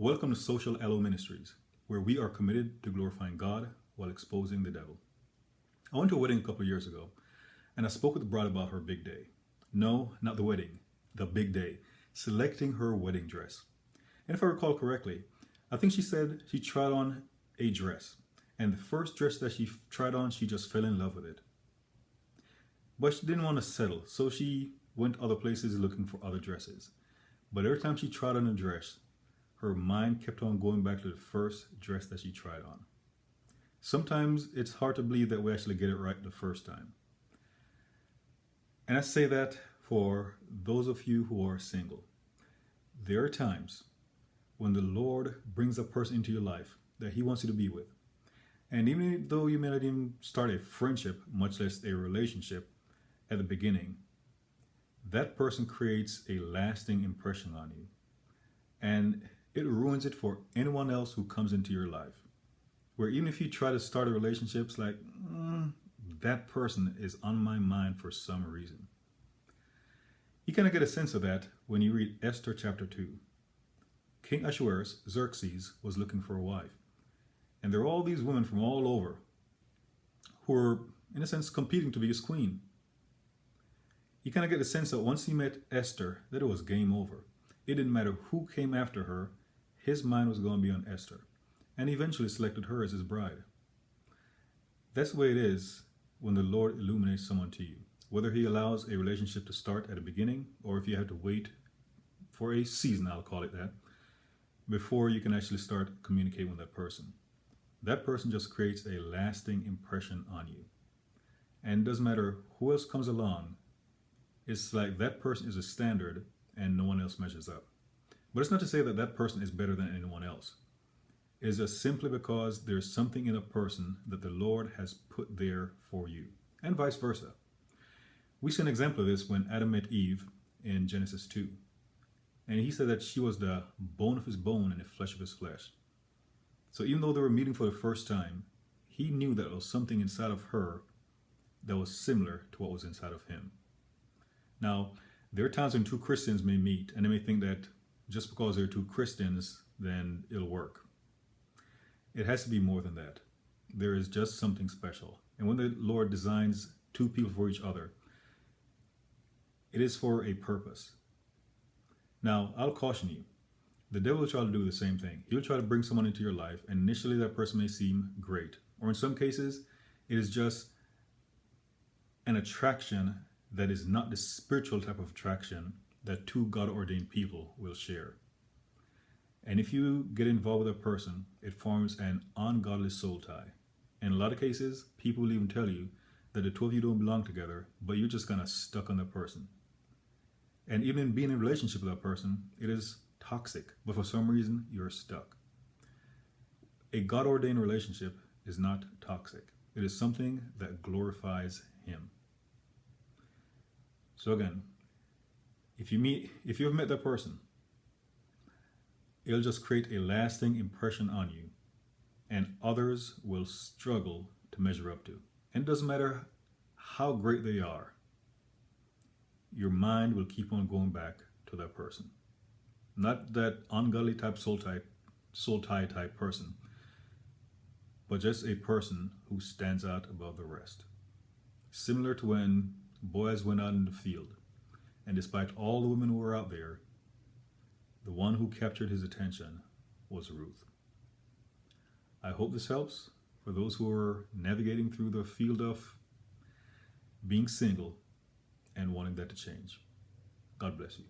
Welcome to Social Aloe Ministries, where we are committed to glorifying God while exposing the devil. I went to a wedding a couple of years ago, and I spoke with the bride about her big day. No, not the wedding, the big day, selecting her wedding dress. And if I recall correctly, I think she said she tried on a dress, and the first dress that she tried on, she just fell in love with it. But she didn't want to settle, so she went other places looking for other dresses. But every time she tried on a dress, her mind kept on going back to the first dress that she tried on. Sometimes it's hard to believe that we actually get it right the first time. And I say that for those of you who are single. There are times when the Lord brings a person into your life that He wants you to be with. And even though you may not even start a friendship, much less a relationship, at the beginning, that person creates a lasting impression on you. And it ruins it for anyone else who comes into your life. Where even if you try to start a relationship, it's like, that person is on my mind for some reason. You kind of get a sense of that when you read Esther chapter 2. King Ahasuerus, Xerxes, was looking for a wife. And there are all these women from all over who are, in a sense, competing to be his queen. You kind of get the sense that once he met Esther, that it was game over. It didn't matter who came after her, his mind was going to be on Esther. And he eventually selected her as his bride. That's the way it is when the Lord illuminates someone to you. Whether He allows a relationship to start at the beginning, or if you have to wait for a season, I'll call it that, before you can actually start communicating with that person. That person just creates a lasting impression on you. And it doesn't matter who else comes along, it's like that person is a standard and no one else measures up. But it's not to say that that person is better than anyone else. It's just simply because there's something in a person that the Lord has put there for you, and vice versa. We see an example of this when Adam met Eve in Genesis 2. And he said that she was the bone of his bone and the flesh of his flesh. So even though they were meeting for the first time, he knew that there was something inside of her that was similar to what was inside of him. Now, there are times when two Christians may meet and they may think that just because they're two Christians, then it'll work. It has to be more than that. There is just something special. And when the Lord designs two people for each other, it is for a purpose. Now, I'll caution you. The devil will try to do the same thing. He'll try to bring someone into your life, and initially that person may seem great. Or in some cases, it is just an attraction that is not the spiritual type of attraction that two God-ordained people will share. And if you get involved with a person, it forms an ungodly soul tie. In a lot of cases, people will even tell you that the two of you don't belong together, but you're just kind of stuck on that person. And even in being in a relationship with that person, it is toxic, but for some reason, you're stuck. A God-ordained relationship is not toxic. It is something that glorifies Him. So again, if you've met that person, it'll just create a lasting impression on you, and others will struggle to measure up to. And it doesn't matter how great they are, your mind will keep on going back to that person. Not that ungodly type soul tie type person, but just a person who stands out above the rest. Similar to when Boaz went out in the field, and despite all the women who were out there, the one who captured his attention was Ruth. I hope this helps for those who are navigating through the field of being single and wanting that to change. God bless you.